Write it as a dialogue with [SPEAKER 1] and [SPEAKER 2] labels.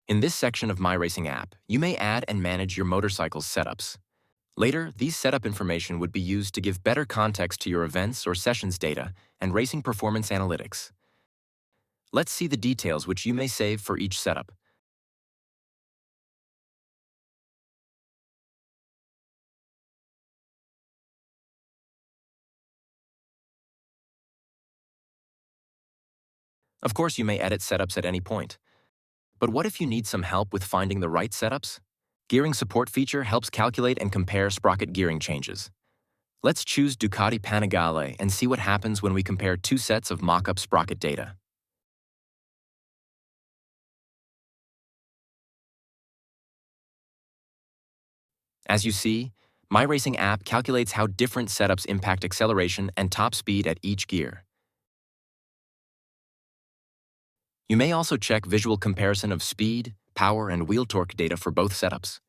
[SPEAKER 1] In this section of MyRacing app, you may add and manage your motorcycle's setups. Later, these setup information would be used to give better context to your events or sessions data and racing performance analytics. Let's see the details which you may save for each setup. Of course, you may edit setups at any point. But what if you need some help with finding the right setups? Gearing Support feature helps calculate and compare sprocket gearing changes. Let's choose Ducati Panigale and see what happens when we compare two sets of mock-up sprocket data. As you see, MyRacing app calculates how different setups impact acceleration and top speed at each gear. You may also check visual comparison of speed, power, and wheel torque data for both setups.